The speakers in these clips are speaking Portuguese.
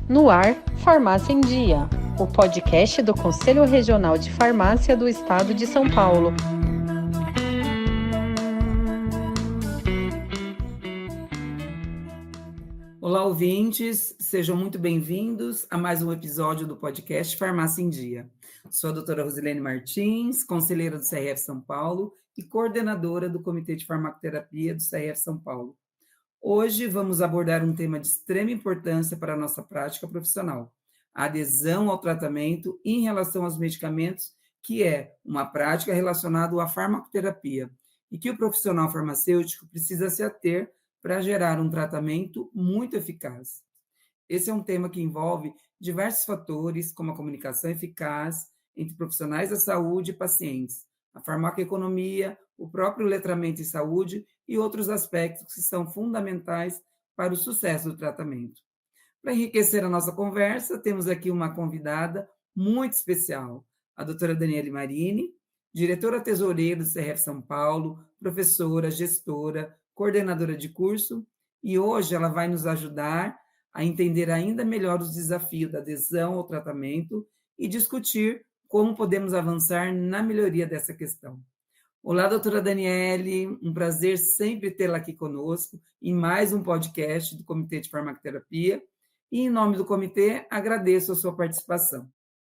No ar, Farmácia em Dia, o podcast do Conselho Regional de Farmácia do Estado de São Paulo. Olá, ouvintes, sejam muito bem-vindos a mais um episódio do podcast Farmácia em Dia. Sou a doutora Rosilene Martins, conselheira do CRF São Paulo e coordenadora do Comitê de Farmacoterapia do CRF São Paulo. Hoje vamos abordar um tema de extrema importância para a nossa prática profissional, a adesão ao tratamento em relação aos medicamentos, que é uma prática relacionada à farmacoterapia e que o profissional farmacêutico precisa se ater para gerar um tratamento muito eficaz. Esse é um tema que envolve diversos fatores, como a comunicação eficaz entre profissionais da saúde e pacientes, a farmacoeconomia, o próprio letramento em saúde e outros aspectos que são fundamentais para o sucesso do tratamento. Para enriquecer a nossa conversa, temos aqui uma convidada muito especial, a doutora Daniele Marini, diretora tesoureira do CRF São Paulo, professora, gestora, coordenadora de curso, e hoje ela vai nos ajudar a entender ainda melhor os desafios da adesão ao tratamento e discutir como podemos avançar na melhoria dessa questão. Olá, doutora Daniele, um prazer sempre tê-la aqui conosco em mais um podcast do Comitê de Farmacoterapia. E, em nome do comitê, agradeço a sua participação.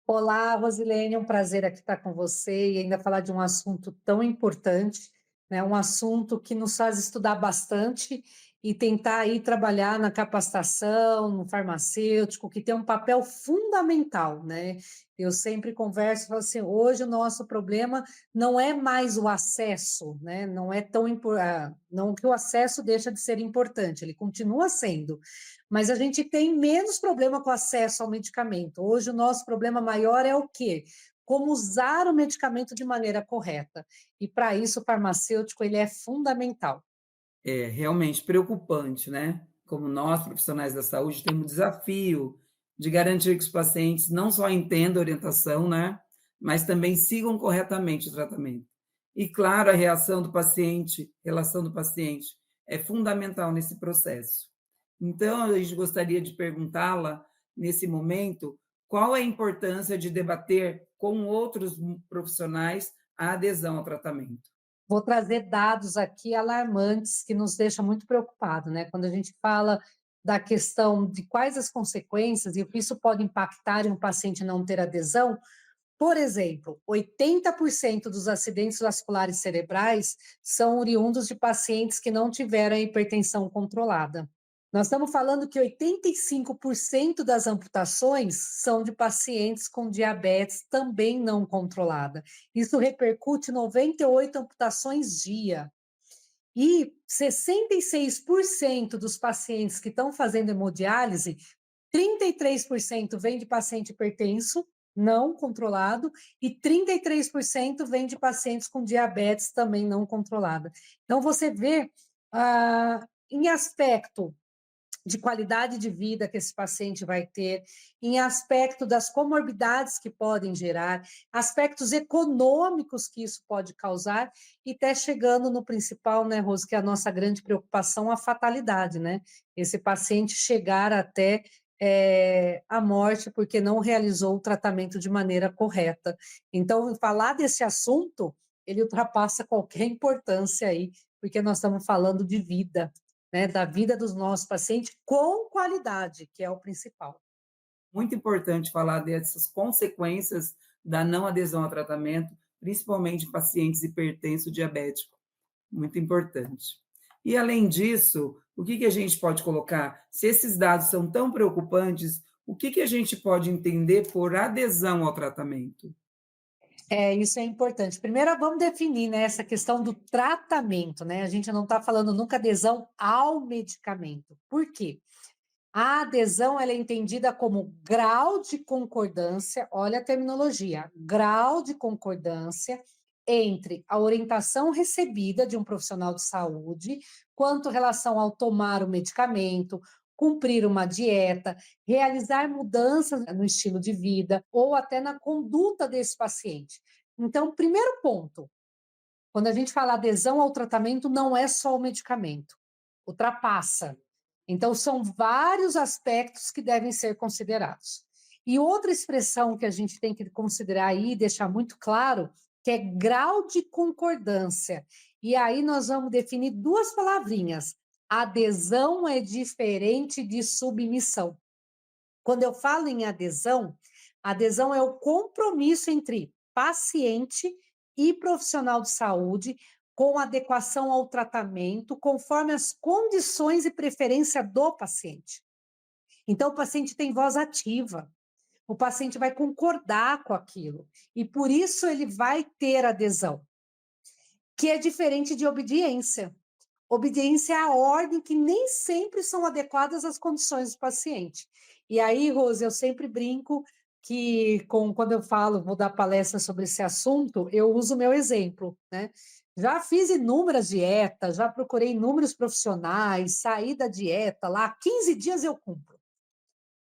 Olá, Rosilene, é um prazer aqui estar com você e ainda falar de um assunto tão importante, né? Um assunto que nos faz estudar bastante e tentar aí trabalhar na capacitação, no farmacêutico, que tem um papel fundamental, né? Eu sempre converso e falo assim, hoje o nosso problema não é mais o acesso, né? Não é tão importante, não que o acesso deixa de ser importante, ele continua sendo, mas a gente tem menos problema com acesso ao medicamento. Hoje o nosso problema maior é o quê? Como usar o medicamento de maneira correta. E para isso o farmacêutico ele é fundamental. É realmente preocupante, né? Como nós, profissionais da saúde, temos o desafio de garantir que os pacientes não só entendam a orientação, né? Mas também sigam corretamente o tratamento. E, claro, a relação do paciente, é fundamental nesse processo. Então, a gente gostaria de perguntá-la, nesse momento, qual é a importância de debater com outros profissionais a adesão ao tratamento? Vou trazer dados aqui alarmantes que nos deixam muito preocupados, né? Quando a gente fala da questão de quais as consequências e o que isso pode impactar em um paciente não ter adesão, por exemplo, 80% dos acidentes vasculares cerebrais são oriundos de pacientes que não tiveram a hipertensão controlada. Nós estamos falando que 85% das amputações são de pacientes com diabetes também não controlada. Isso repercute em 98 amputações dia. E 66% dos pacientes que estão fazendo hemodiálise, 33% vem de paciente hipertenso, não controlado, e 33% vem de pacientes com diabetes também não controlada. Então, você vê, em aspecto de qualidade de vida que esse paciente vai ter, em aspecto das comorbidades que podem gerar, aspectos econômicos que isso pode causar, e até chegando no principal, né, Rose, que é a nossa grande preocupação, a fatalidade, né? Esse paciente chegar até a morte porque não realizou o tratamento de maneira correta. Então, falar desse assunto, ele ultrapassa qualquer importância aí, porque nós estamos falando de vida, né, da vida dos nossos pacientes com qualidade, que é o principal. Muito importante falar dessas consequências da não adesão ao tratamento, principalmente em pacientes hipertensos diabéticos. Muito importante. E, além disso, o que a gente pode colocar? Se esses dados são tão preocupantes, o que a gente pode entender por adesão ao tratamento? Isso é importante. Primeiro, vamos definir, né, essa questão do tratamento, né? A gente não está falando nunca adesão ao medicamento. Por quê? A adesão ela é entendida como grau de concordância, olha a terminologia, grau de concordância entre a orientação recebida de um profissional de saúde quanto relação ao tomar o medicamento, cumprir uma dieta, realizar mudanças no estilo de vida ou até na conduta desse paciente. Então, primeiro ponto, quando a gente fala adesão ao tratamento, não é só o medicamento, ultrapassa. Então, são vários aspectos que devem ser considerados. E outra expressão que a gente tem que considerar aí, e deixar muito claro, que é grau de concordância. E aí nós vamos definir duas palavrinhas. Adesão é diferente de submissão. Quando eu falo em adesão, adesão é o compromisso entre paciente e profissional de saúde com adequação ao tratamento, conforme as condições e preferência do paciente. Então, o paciente tem voz ativa, o paciente vai concordar com aquilo, e por isso ele vai ter adesão, que é diferente de obediência. Obediência é a ordem que nem sempre são adequadas às condições do paciente. E aí, Rose, eu sempre brinco que, quando eu falo, vou dar palestra sobre esse assunto, eu uso o meu exemplo, né? Já fiz inúmeras dietas, já procurei inúmeros profissionais, saí da dieta lá, 15 dias eu cumpro.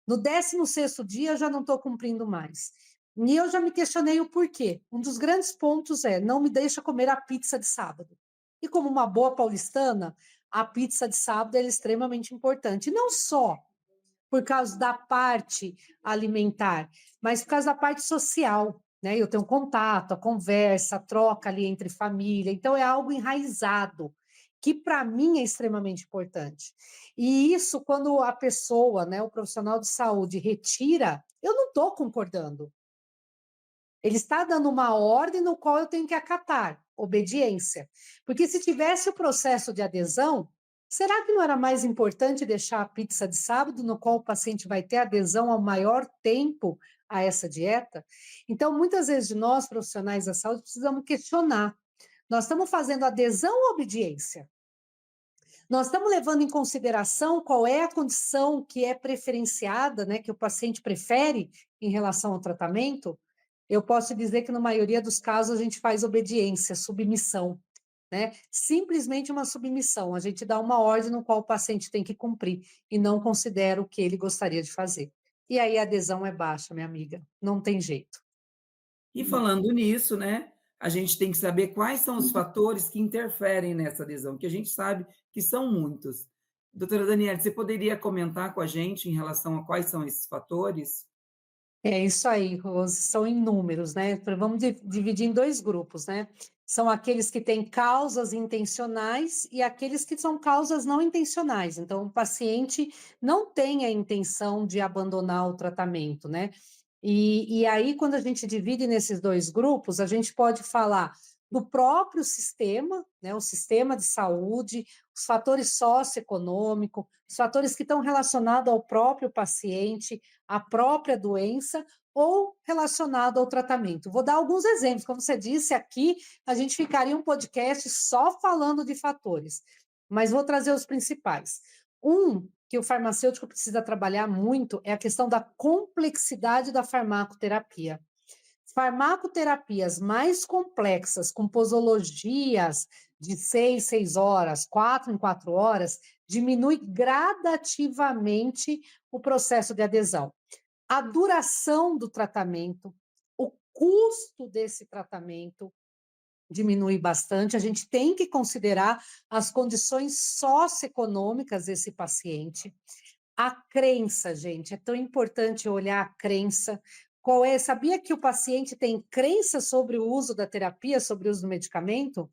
No 16º dia, eu já não estou cumprindo mais. E eu já me questionei o porquê. Um dos grandes pontos é, não me deixa comer a pizza de sábado. E como uma boa paulistana, a pizza de sábado é extremamente importante. Não só por causa da parte alimentar, mas por causa da parte social, né? Eu tenho contato, a conversa, a troca ali entre família. Então, é algo enraizado, que para mim é extremamente importante. E isso, quando a pessoa, né, o profissional de saúde, retira, eu não estou concordando. Ele está dando uma ordem no qual eu tenho que acatar, obediência. Porque se tivesse o processo de adesão, será que não era mais importante deixar a pizza de sábado, no qual o paciente vai ter adesão ao maior tempo a essa dieta? Então, muitas vezes, nós, profissionais da saúde, precisamos questionar. Nós estamos fazendo adesão ou obediência? Nós estamos levando em consideração qual é a condição que é preferenciada, né, que o paciente prefere em relação ao tratamento? Eu posso dizer que, na maioria dos casos, a gente faz obediência, submissão, né? Simplesmente uma submissão. A gente dá uma ordem no qual o paciente tem que cumprir e não considera o que ele gostaria de fazer. E aí a adesão é baixa, minha amiga. Não tem jeito. E falando nisso, né, a gente tem que saber quais são os fatores que interferem nessa adesão, que a gente sabe que são muitos. Doutora Daniela, você poderia comentar com a gente em relação a quais são esses fatores? É isso aí, Rose, são inúmeros, né? Vamos dividir em dois grupos, né? São aqueles que têm causas intencionais e aqueles que são causas não intencionais. Então, o paciente não tem a intenção de abandonar o tratamento, né? E aí, quando a gente divide nesses dois grupos, a gente pode falar do próprio sistema, né, o sistema de saúde, os fatores socioeconômicos, os fatores que estão relacionados ao próprio paciente, à própria doença, ou relacionado ao tratamento. Vou dar alguns exemplos. Como você disse, aqui a gente ficaria um podcast só falando de fatores, mas vou trazer os principais. Que o farmacêutico precisa trabalhar muito é a questão da complexidade da farmacoterapia. Farmacoterapias mais complexas, com posologias de 6 horas, 4 em 4 horas, diminui gradativamente o processo de adesão. A duração do tratamento, o custo desse tratamento diminui bastante. A gente tem que considerar as condições socioeconômicas desse paciente. A crença, gente, é tão importante olhar a crença. Qual é? Sabia que o paciente tem crença sobre o uso da terapia, sobre o uso do medicamento?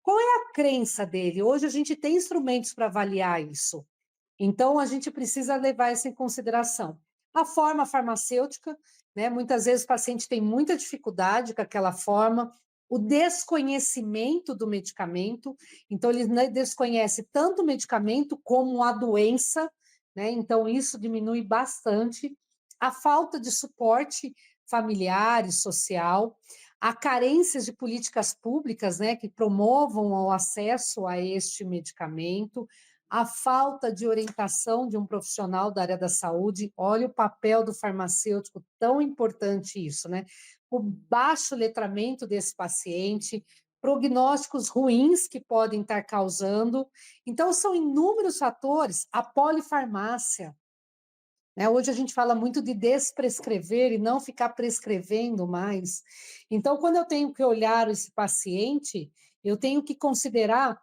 Qual é a crença dele? Hoje a gente tem instrumentos para avaliar isso. Então, a gente precisa levar isso em consideração. A forma farmacêutica, né? Muitas vezes o paciente tem muita dificuldade com aquela forma, o desconhecimento do medicamento, então ele desconhece tanto o medicamento como a doença, né? Então, isso diminui bastante. A falta de suporte familiar e social, a carência de políticas públicas, né, que promovam o acesso a este medicamento, a falta de orientação de um profissional da área da saúde. Olha o papel do farmacêutico, tão importante isso, né? O baixo letramento desse paciente, prognósticos ruins que podem estar causando. Então, são inúmeros fatores. A polifarmácia, né? Hoje a gente fala muito de desprescrever e não ficar prescrevendo mais. Então, quando eu tenho que olhar esse paciente, eu tenho que considerar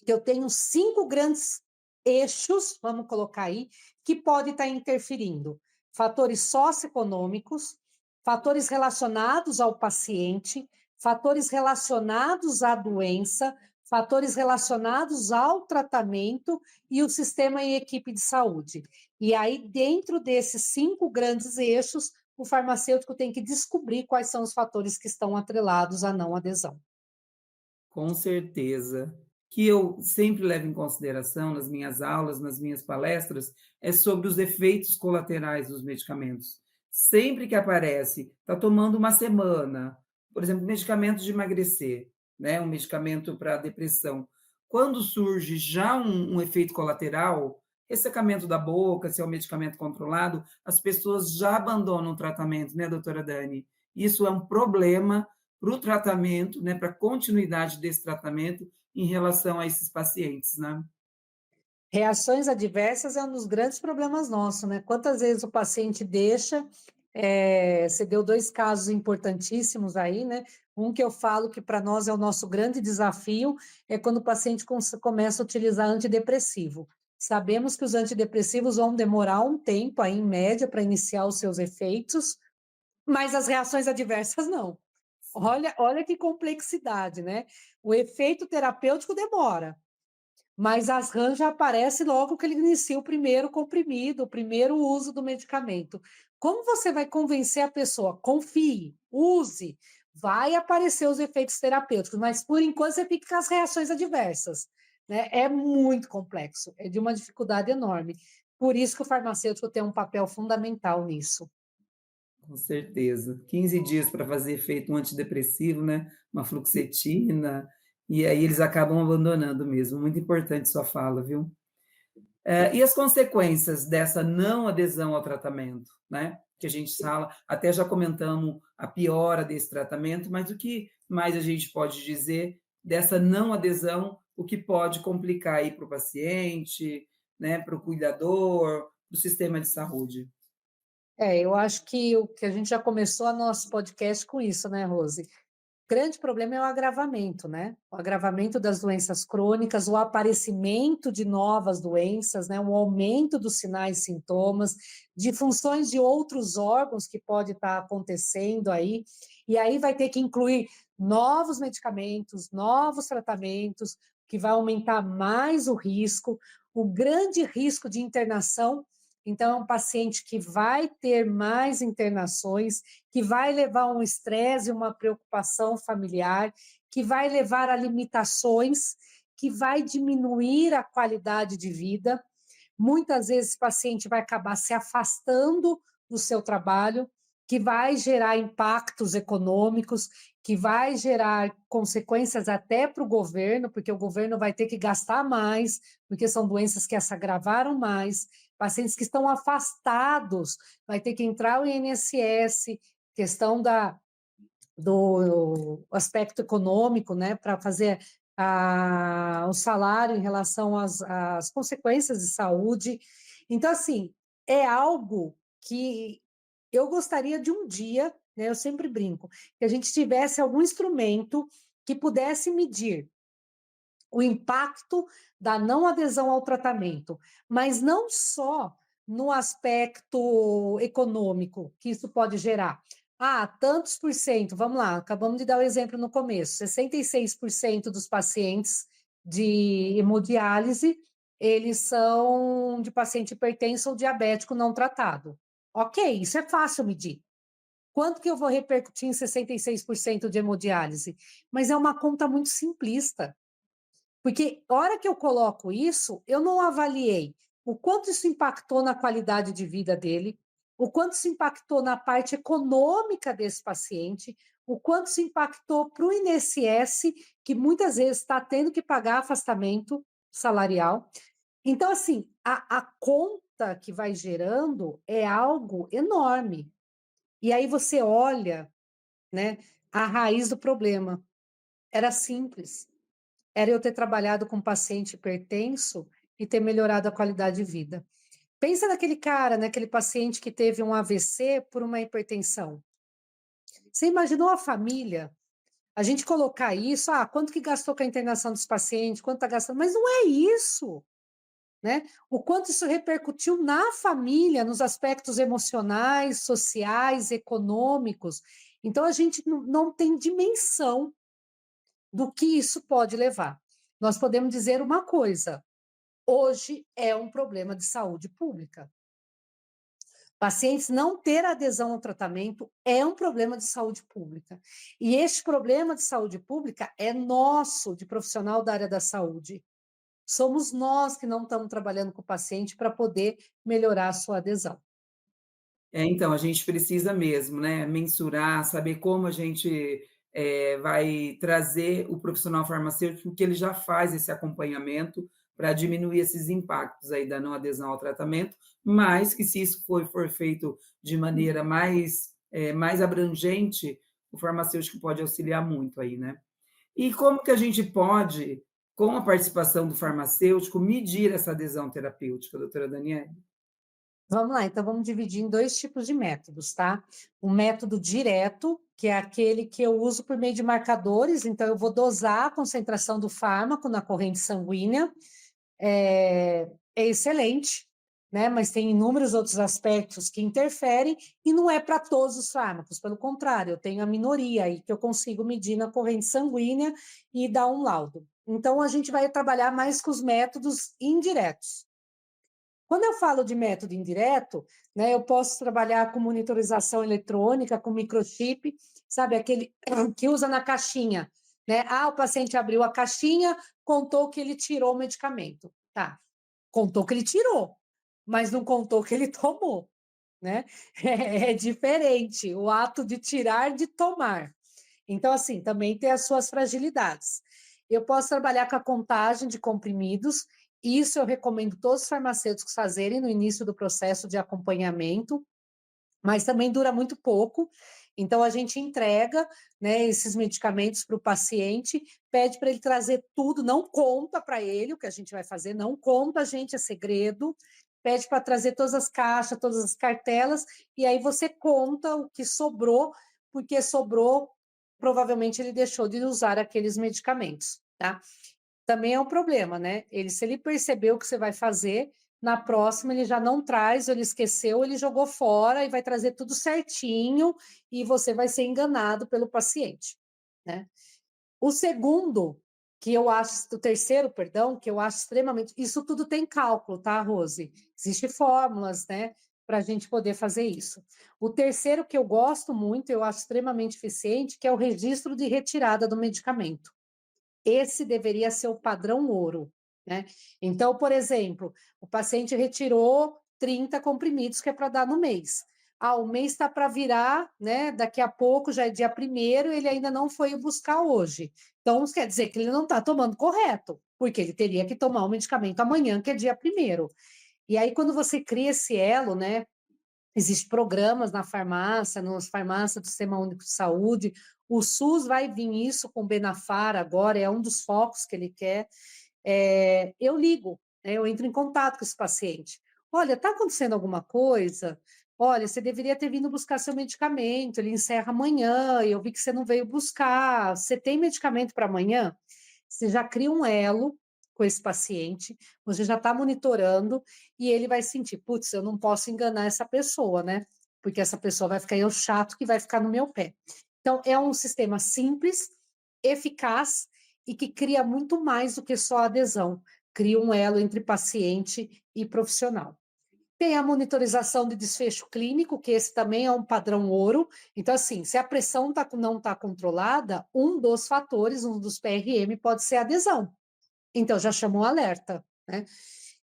que eu tenho 5 grandes eixos, vamos colocar aí, que pode estar interferindo. Fatores socioeconômicos, fatores relacionados ao paciente, fatores relacionados à doença, fatores relacionados ao tratamento e o sistema e equipe de saúde. E aí, dentro desses 5 grandes eixos, o farmacêutico tem que descobrir quais são os fatores que estão atrelados à não adesão. Com certeza. Que eu sempre levo em consideração nas minhas aulas, nas minhas palestras, é sobre os efeitos colaterais dos medicamentos. Sempre que aparece, está tomando uma semana, por exemplo, medicamento de emagrecer, né, um medicamento para depressão. Quando surge já um efeito colateral, ressecamento da boca, se é um medicamento controlado, as pessoas já abandonam o tratamento, né, doutora Dani? Isso é um problema para o tratamento, né, para a continuidade desse tratamento em relação a esses pacientes, né? Reações adversas é um dos grandes problemas nossos, né? Quantas vezes o paciente deixa, você deu 2 casos importantíssimos aí, né? Um que eu falo que para nós é o nosso grande desafio, é quando o paciente começa a utilizar antidepressivo. Sabemos que os antidepressivos vão demorar um tempo aí, em média, para iniciar os seus efeitos, mas as reações adversas não. Olha que complexidade, né? O efeito terapêutico demora, mas as rãs já aparece logo que ele inicia o primeiro comprimido, o primeiro uso do medicamento. Como você vai convencer a pessoa? Confie, use, vai aparecer os efeitos terapêuticos, mas por enquanto você fica com as reações adversas, né? É muito complexo, é de uma dificuldade enorme. Por isso que o farmacêutico tem um papel fundamental nisso. Com certeza. 15 dias para fazer efeito um antidepressivo, né? Uma fluoxetina, e aí eles acabam abandonando mesmo. Muito importante sua fala, viu? E as consequências dessa não adesão ao tratamento, né? Que a gente fala, até já comentamos a piora desse tratamento, mas o que mais a gente pode dizer dessa não adesão, o que pode complicar aí para o paciente, né? Para o cuidador, para o sistema de saúde? Eu acho que o que a gente já começou o nosso podcast com isso, né, Rose? Grande problema é o agravamento, né? O agravamento das doenças crônicas, o aparecimento de novas doenças, né? O aumento dos sinais e sintomas, de funções de outros órgãos que pode estar acontecendo aí, e aí vai ter que incluir novos medicamentos, novos tratamentos, que vai aumentar mais o grande risco de internação. Então, é um paciente que vai ter mais internações, que vai levar um estresse e uma preocupação familiar, que vai levar a limitações, que vai diminuir a qualidade de vida. Muitas vezes o paciente vai acabar se afastando do seu trabalho, que vai gerar impactos econômicos, que vai gerar consequências até para o governo, porque o governo vai ter que gastar mais, porque são doenças que se agravaram mais, pacientes que estão afastados, vai ter que entrar o INSS, questão do aspecto econômico, né, para fazer o salário em relação às consequências de saúde. Então, assim, é algo que eu gostaria de um dia, né, eu sempre brinco, que a gente tivesse algum instrumento que pudesse medir o impacto da não adesão ao tratamento, mas não só no aspecto econômico que isso pode gerar. Tantos por cento, vamos lá, acabamos de dar o exemplo no começo, 66% dos pacientes de hemodiálise, eles são de paciente hipertenso ou diabético não tratado. Ok, isso é fácil medir. Quanto que eu vou repercutir em 66% de hemodiálise? Mas é uma conta muito simplista. Porque a hora que eu coloco isso, eu não avaliei o quanto isso impactou na qualidade de vida dele, o quanto isso impactou na parte econômica desse paciente, o quanto isso impactou para o INSS, que muitas vezes está tendo que pagar afastamento salarial. Então, assim, a conta que vai gerando é algo enorme. E aí você olha, né, a raiz do problema. Era simples. Era eu ter trabalhado com paciente hipertenso e ter melhorado a qualidade de vida. Pensa naquele cara, naquele paciente que teve um AVC por uma hipertensão. Você imaginou a família? A gente colocar isso, quanto que gastou com a internação dos pacientes, quanto está gastando, mas não é isso. né? O quanto isso repercutiu na família, nos aspectos emocionais, sociais, econômicos. Então, a gente não tem dimensão do que isso pode levar. Nós podemos dizer uma coisa: hoje é um problema de saúde pública. Pacientes não ter adesão ao tratamento é um problema de saúde pública. E este problema de saúde pública é nosso, de profissional da área da saúde. Somos nós que não estamos trabalhando com o paciente para poder melhorar a sua adesão. Então, a gente precisa mesmo, né, mensurar, saber como a gente vai trazer o profissional farmacêutico, que ele já faz esse acompanhamento para diminuir esses impactos aí da não adesão ao tratamento, mas que se isso for feito de maneira mais abrangente, o farmacêutico pode auxiliar muito aí, né? E como que a gente pode, com a participação do farmacêutico, medir essa adesão terapêutica, doutora Daniela? Vamos lá, então vamos dividir em 2 tipos de métodos, tá? O método direto, que é aquele que eu uso por meio de marcadores, então eu vou dosar a concentração do fármaco na corrente sanguínea, é excelente, né? Mas tem inúmeros outros aspectos que interferem e não é para todos os fármacos, pelo contrário, eu tenho a minoria aí que eu consigo medir na corrente sanguínea e dar um laudo. Então, a gente vai trabalhar mais com os métodos indiretos. Quando eu falo de método indireto, né, eu posso trabalhar com monitorização eletrônica, com microchip, sabe, aquele que usa na caixinha, né? Ah, o paciente abriu a caixinha, contou que ele tirou o medicamento. Tá, contou que ele tirou, mas não contou que ele tomou, né? É diferente o ato de tirar de tomar. Então, assim, também tem as suas fragilidades. Eu posso trabalhar com a contagem de comprimidos, isso eu recomendo todos os farmacêuticos fazerem no início do processo de acompanhamento, mas também dura muito pouco. Então, a gente entrega, né, esses medicamentos para o paciente, pede para ele trazer tudo, não conta para ele o que a gente vai fazer, não conta, a gente, é segredo, pede para trazer todas as caixas, todas as cartelas, e aí você conta o que sobrou, porque sobrou, provavelmente ele deixou de usar aqueles medicamentos, tá? Também é um problema, né? Se ele percebeu o que você vai fazer, na próxima ele já não traz, ou ele esqueceu, ele jogou fora e vai trazer tudo certinho e você vai ser enganado pelo paciente, né? O segundo, que eu acho, o terceiro, perdão, que eu acho extremamente. Isso tudo tem cálculo, tá, Rose? Existem fórmulas, né, para a gente poder fazer isso. O terceiro, que eu gosto muito, eu acho extremamente eficiente, que é o registro de retirada do medicamento. Esse deveria ser o padrão ouro, né? Então, por exemplo, o paciente retirou 30 comprimidos que é para dar no mês. Ah, o mês está para virar, né? Daqui a pouco, já é dia 1º, ele ainda não foi buscar hoje. Então, isso quer dizer que ele não está tomando correto, porque ele teria que tomar o medicamento amanhã, que é dia 1º. E aí, quando você cria esse elo, né? Existem programas na farmácia, nas farmácias do Sistema Único de Saúde. O SUS vai vir isso com o Benafar agora, é um dos focos que ele quer. Eu ligo, né, eu entro em contato com esse paciente. Olha, está acontecendo alguma coisa? Olha, você deveria ter vindo buscar seu medicamento, ele encerra amanhã, eu vi que você não veio buscar. Você tem medicamento para amanhã? Você já cria um elo com esse paciente, você já está monitorando e ele vai sentir, putz, eu não posso enganar essa pessoa, né? Porque essa pessoa vai ficar eu chato que vai ficar no meu pé. Então, é um sistema simples, eficaz e que cria muito mais do que só adesão. Cria um elo entre paciente e profissional. Tem a monitorização de desfecho clínico, que esse também é um padrão ouro. Então, assim, se a pressão não está controlada, um dos fatores, um dos PRM, pode ser adesão. Então, já chamou alerta, né?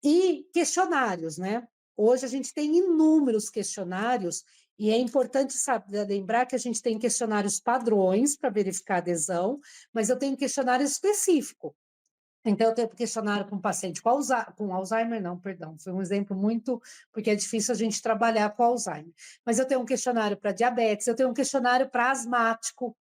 E questionários, né? Hoje a gente tem inúmeros questionários e é importante lembrar que a gente tem questionários padrões para verificar a adesão, mas eu tenho questionário específico. Então, eu tenho questionário com paciente com Alzheimer, não, perdão, foi um exemplo muito, porque é difícil a gente trabalhar com Alzheimer. Mas eu tenho um questionário para diabetes, eu tenho um questionário para asmático.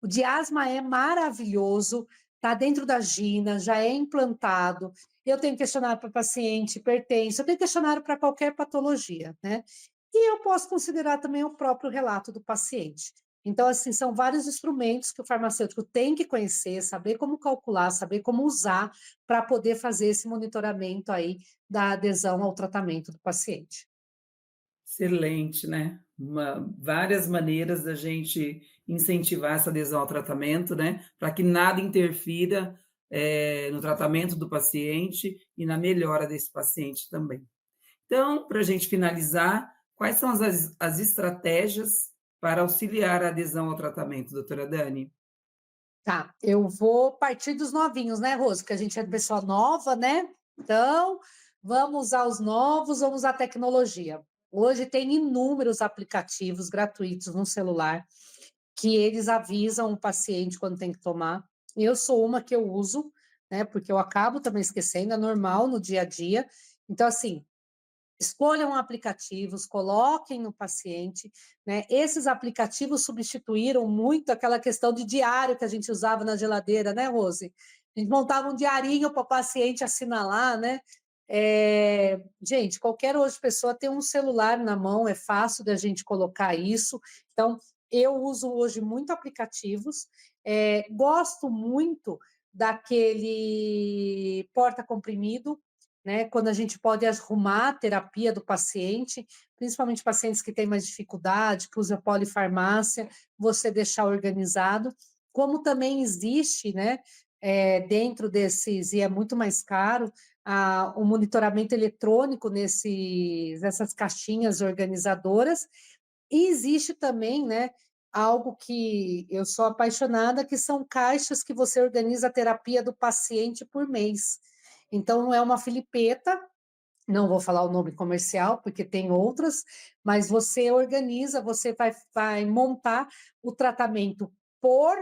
O de asma é maravilhoso, está dentro da GINA, já é implantado. Eu tenho questionário para paciente hipertenso, eu tenho questionário para qualquer patologia, né? E eu posso considerar também o próprio relato do paciente. Então, assim, são vários instrumentos que o farmacêutico tem que conhecer, saber como calcular, saber como usar para poder fazer esse monitoramento aí da adesão ao tratamento do paciente. Excelente, né? Várias maneiras da gente incentivar essa adesão ao tratamento, né? Para que nada interfira, no tratamento do paciente e na melhora desse paciente também. Então, para a gente finalizar, quais são as estratégias para auxiliar a adesão ao tratamento, doutora Dani? Tá, eu vou partir dos novinhos, né, Rose? Porque a gente é pessoa nova, né? Então, vamos usar os novos, vamos usar a tecnologia. Hoje tem inúmeros aplicativos gratuitos no celular que eles avisam o paciente quando tem que tomar. Eu sou uma que eu uso, né? Porque eu acabo também esquecendo, é normal no dia a dia. Então, assim, escolham aplicativos, coloquem no paciente, né? Esses aplicativos substituíram muito aquela questão de diário que a gente usava na geladeira, né, Rose? A gente montava um diarinho para o paciente assinalar, né? Gente, qualquer hoje pessoa tem um celular na mão, é fácil da gente colocar isso. Então, eu uso hoje muito aplicativos, gosto muito daquele porta-comprimido, né, quando a gente pode arrumar a terapia do paciente, principalmente pacientes que têm mais dificuldade, que usam polifarmácia, você deixar organizado, como também existe, né, dentro desses, e é muito mais caro, o monitoramento eletrônico nessas caixinhas organizadoras, e existe também, né, algo que eu sou apaixonada, que são caixas que você organiza a terapia do paciente por mês. Então, não é uma filipeta, não vou falar o nome comercial, porque tem outras, mas você organiza, você vai montar o tratamento por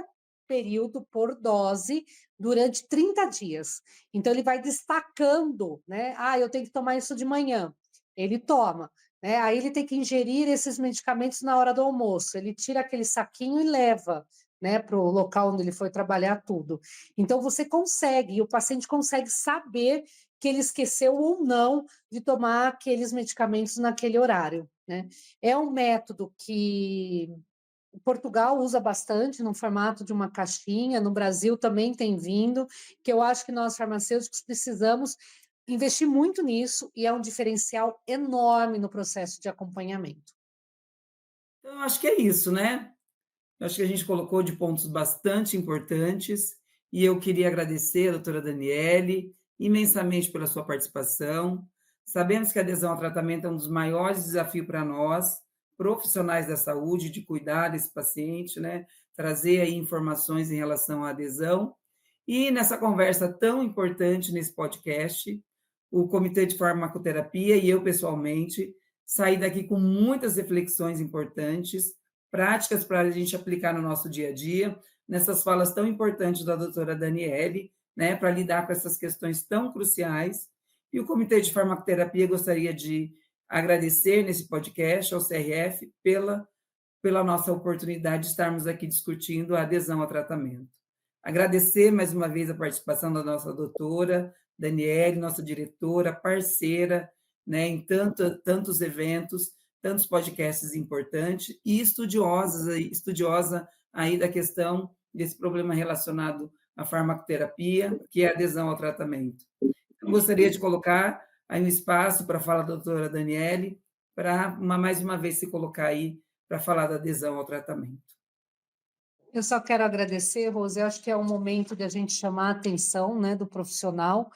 período, por dose, durante 30 dias. Então, ele vai destacando, né? Ah, eu tenho que tomar isso de manhã. Ele toma. Né? Aí ele tem que ingerir esses medicamentos na hora do almoço. Ele tira aquele saquinho e leva, né, para o local onde ele foi trabalhar tudo. Então, você consegue, e o paciente consegue saber que ele esqueceu ou não de tomar aqueles medicamentos naquele horário, né? É um método que Portugal usa bastante no formato de uma caixinha, no Brasil também tem vindo, que eu acho que nós farmacêuticos precisamos investir muito nisso e é um diferencial enorme no processo de acompanhamento. Então, eu acho que é isso, né? Eu acho que a gente colocou de pontos bastante importantes e eu queria agradecer a doutora Daniele imensamente pela sua participação. Sabemos que a adesão ao tratamento é um dos maiores desafios para nós, profissionais da saúde, de cuidar desse paciente, né? Trazer aí informações em relação à adesão. E nessa conversa tão importante nesse podcast, o Comitê de Farmacoterapia e eu, pessoalmente, saí daqui com muitas reflexões importantes, práticas para a gente aplicar no nosso dia a dia, nessas falas tão importantes da doutora Daniele, né, para lidar com essas questões tão cruciais. E o Comitê de Farmacoterapia gostaria de agradecer nesse podcast ao CRF pela nossa oportunidade de estarmos aqui discutindo a adesão ao tratamento. Agradecer mais uma vez a participação da nossa doutora Daniele, nossa diretora, parceira, né, em tantos eventos, tantos podcasts importantes e estudiosa aí da questão desse problema relacionado à farmacoterapia, que é a adesão ao tratamento. Eu gostaria de colocar aí um espaço para a fala da doutora Daniele, para mais uma vez se colocar aí para falar da adesão ao tratamento. Eu só quero agradecer, Rose, eu acho que é um momento de a gente chamar a atenção, né, do profissional.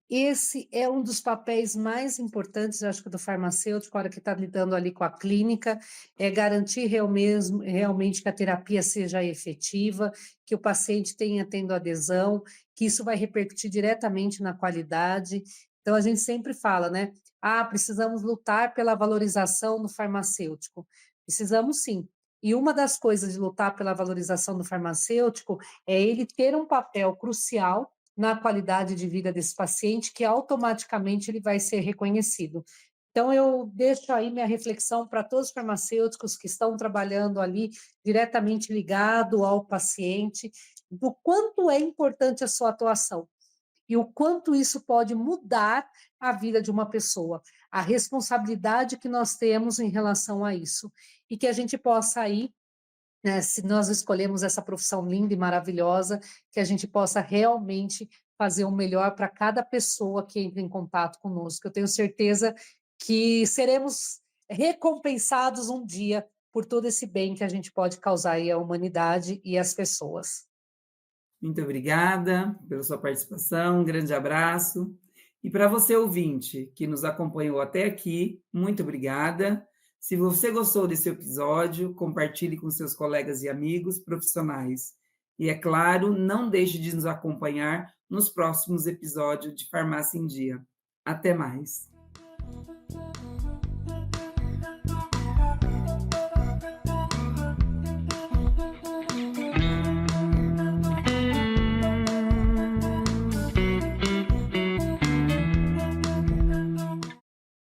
Esse é um dos papéis mais importantes, eu acho que do farmacêutico, a hora que está lidando ali com a clínica, é garantir realmente que a terapia seja efetiva, que o paciente tenha tendo adesão, que isso vai repercutir diretamente na qualidade. Então, a gente sempre fala, né? Ah, precisamos lutar pela valorização do farmacêutico. Precisamos sim. E uma das coisas de lutar pela valorização do farmacêutico é ele ter um papel crucial na qualidade de vida desse paciente, que automaticamente ele vai ser reconhecido. Então, eu deixo aí minha reflexão para todos os farmacêuticos que estão trabalhando ali diretamente ligado ao paciente, do quanto é importante a sua atuação e o quanto isso pode mudar a vida de uma pessoa. a responsabilidade que nós temos em relação a isso, e que a gente possa aí, né, se nós escolhemos essa profissão linda e maravilhosa, que a gente possa realmente fazer o melhor para cada pessoa que entra em contato conosco. Eu tenho certeza que seremos recompensados um dia por todo esse bem que a gente pode causar aí à humanidade e às pessoas. Muito obrigada pela sua participação, um grande abraço. E para você, ouvinte, que nos acompanhou até aqui, muito obrigada. Se você gostou desse episódio, compartilhe com seus colegas e amigos profissionais. E, é claro, não deixe de nos acompanhar nos próximos episódios de Farmácia em Dia. Até mais!